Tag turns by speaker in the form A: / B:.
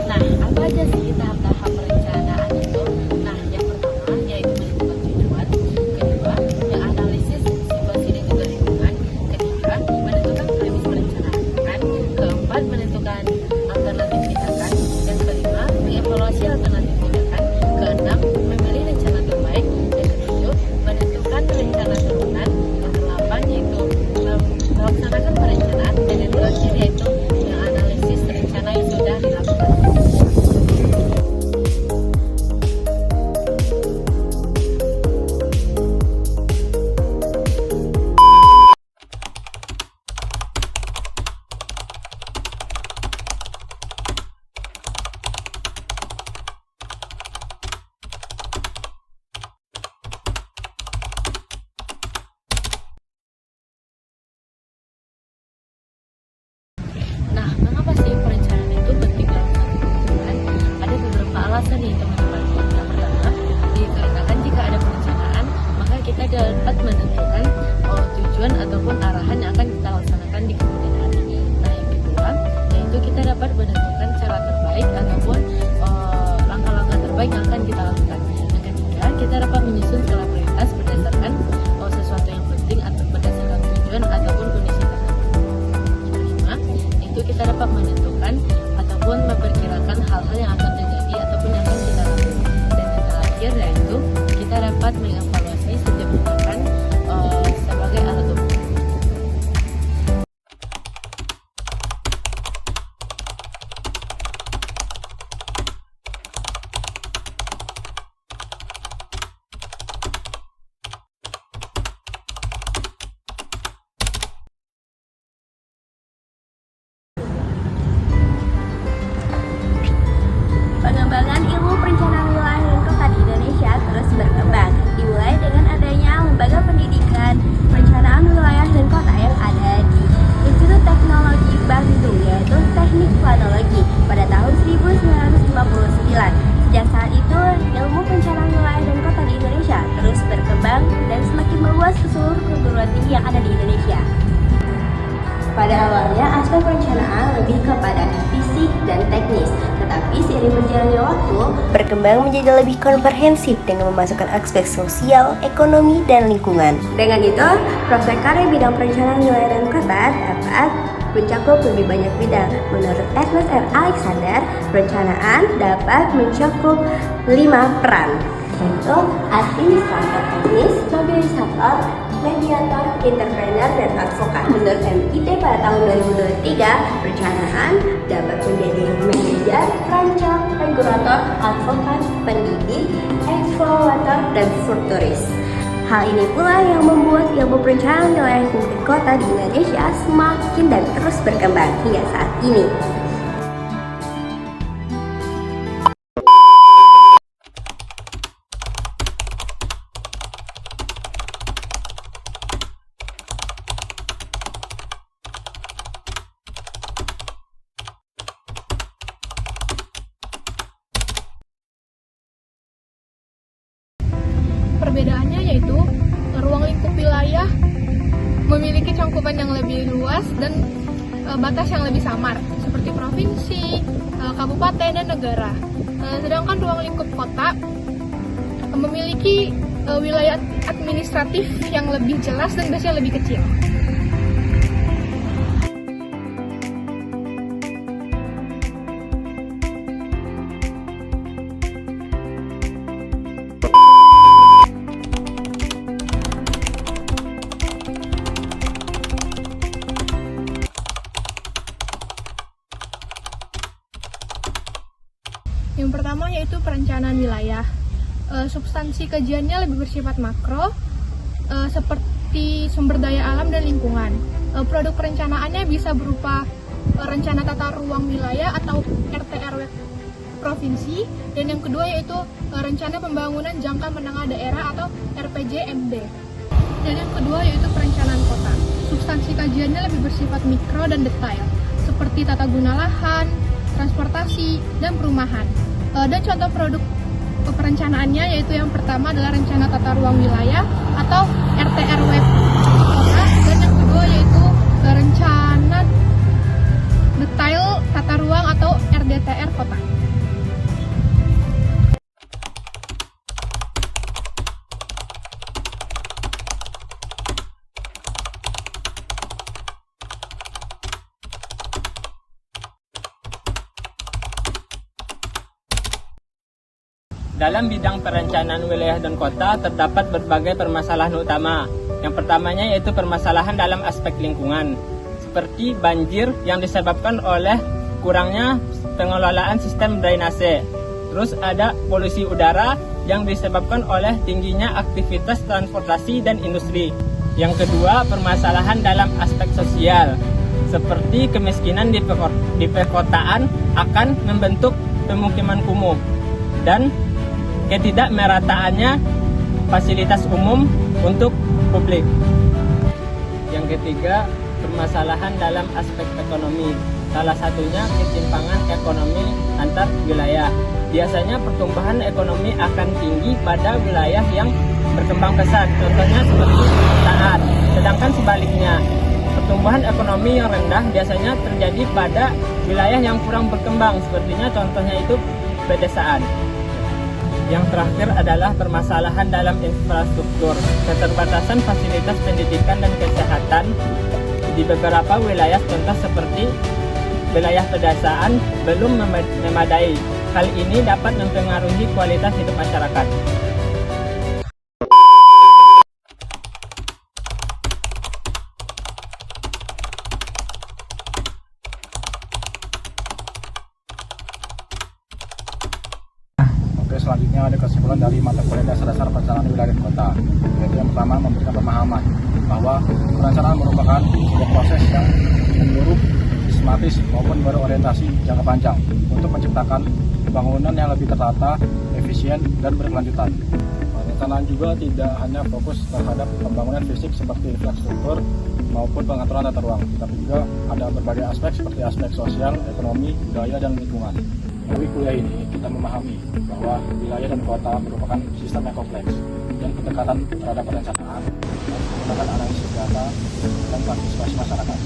A: Nah, apa aja sih tahap-tahap perencanaan itu? Nah, yang pertama yaitu menentukan tujuan, kedua yang analisis situasi dan juga lingkungan, ketiga menentukan premis perencanaan, keempat menentukan alternatif tindakan, yang kelima mengevaluasi alternatif tindakan, keenam memilih rencana terbaik, yang ketujuh menentukan rencana turunan, yang kedelapan yaitu melaksanakan perencanaan, dan yang terakhir yaitu yang analisis rencana yang sudah dilakukan. Nah, mengapa sih perencanaan itu penting dalam satu hubungan? Ada beberapa alasan nih teman-teman. Yang pertama, dikarenakan jika ada perencanaan, maka kita dapat menentukan tujuan ataupun arahan yang akan kita laksanakan di kemudian hari. Nah, yang kedua, yaitu kita dapat menentukan cara terbaik ataupun langkah-langkah terbaik yang akan kita lakukan. Yang ketiga, kita dapat menyusun skala prioritas berdasarkan sesuatu yang penting atau berdasarkan tujuan ataupun kondisi tertentu. Itu kita dapat menentukan ataupun memperkirakan hal-hal yang akan terjadi ataupun yang akan kita lakukan. Dan yang terakhir yaitu kita dapat mengevaluasi setiap tindakan sebagai alat ukur.
B: Pengembangan ilmu perencanaan wilayah dan kota di Indonesia terus berkembang, dimulai dengan adanya lembaga pendidikan perencanaan wilayah dan kota yang ada di Institut Teknologi Bandung, yaitu Teknik Planologi pada tahun 1959. Sejak saat itu, ilmu perencanaan wilayah dan kota di Indonesia terus berkembang dan semakin meluas ke seluruh perguruan tinggi yang ada di Indonesia. Pada awalnya, aspek perencanaan lebih kepada fisik dan teknis, tetapi seiring berjalannya waktu, berkembang menjadi lebih komprehensif dengan memasukkan aspek sosial, ekonomi, dan lingkungan. Dengan itu, prospek karya bidang perencanaan wilayah dan kota dapat mencakup lebih banyak bidang. Menurut Ernest R. Alexander, perencanaan dapat mencakup 5 peran, yaitu administrator teknis, mobilisator, mediator, entrepreneur, dan advokat. Menurut MIT pada tahun 2023, perencanaan dapat menjadi manajer, perancang, regulator, advokat, pendidik, evaluator, dan futuris. Hal ini pula yang membuat ilmu perencanaan wilayah dan kota di Indonesia semakin dan terus berkembang hingga saat ini.
C: Perbedaannya yaitu ruang lingkup wilayah memiliki cakupan yang lebih luas dan batas yang lebih samar seperti provinsi, kabupaten, dan negara. Sedangkan ruang lingkup kota memiliki wilayah administratif yang lebih jelas dan biasanya lebih kecil. Yang pertama yaitu wilayah. Substansi kajiannya lebih bersifat makro, seperti sumber daya alam dan lingkungan. Produk perencanaannya bisa berupa rencana tata ruang wilayah atau RT/RW provinsi, dan yang kedua yaitu rencana pembangunan jangka menengah daerah atau RPJMD. Dan yang kedua yaitu perencanaan kota. Substansi kajiannya lebih bersifat mikro dan detail, seperti tata guna lahan, transportasi, dan perumahan. Dan contoh produk perencanaannya yaitu yang pertama adalah rencana tata ruang wilayah atau RT/RW kota, dan yang kedua yaitu rencana detail tata ruang atau RDTR kota.
D: Dalam bidang perencanaan wilayah dan kota terdapat berbagai permasalahan utama. Yang pertamanya yaitu permasalahan dalam aspek lingkungan, seperti banjir yang disebabkan oleh kurangnya pengelolaan sistem drainase. Terus ada polusi udara yang disebabkan oleh tingginya aktivitas transportasi dan industri. Yang kedua, permasalahan dalam aspek sosial, seperti kemiskinan di perkotaan akan membentuk pemukiman kumuh dan ketidakmerataannya fasilitas umum untuk publik. Yang ketiga, permasalahan dalam aspek ekonomi. Salah satunya ketimpangan ekonomi antar wilayah. Biasanya pertumbuhan ekonomi akan tinggi pada wilayah yang berkembang pesat, contohnya seperti perkotaan. Sedangkan sebaliknya, pertumbuhan ekonomi yang rendah biasanya terjadi pada wilayah yang kurang berkembang, sepertinya contohnya itu pedesaan. Yang terakhir adalah permasalahan dalam infrastruktur, keterbatasan fasilitas pendidikan dan kesehatan di beberapa wilayah, contoh seperti wilayah pedesaan belum memadai. Hal ini dapat mempengaruhi kualitas hidup masyarakat.
E: Oke, selanjutnya ada kesimpulan dari mata kuliah dasar-dasar perencanaan wilayah dan kota, yaitu yang pertama memberikan pemahaman bahwa perencanaan merupakan sebuah proses yang menyeluruh, sistematis maupun berorientasi jangka panjang untuk menciptakan bangunan yang lebih tertata, efisien, dan berkelanjutan. Perencanaan juga tidak hanya fokus terhadap pembangunan fisik seperti infrastruktur maupun pengaturan tata ruang, tapi juga ada berbagai aspek seperti aspek sosial, ekonomi, budaya, dan lingkungan. Melalui kuliah ini kita memahami bahwa wilayah dan kota merupakan sistem yang kompleks dan pendekatan terhadap perencanaan harus menggunakan analisis data dan partisipasi masyarakat.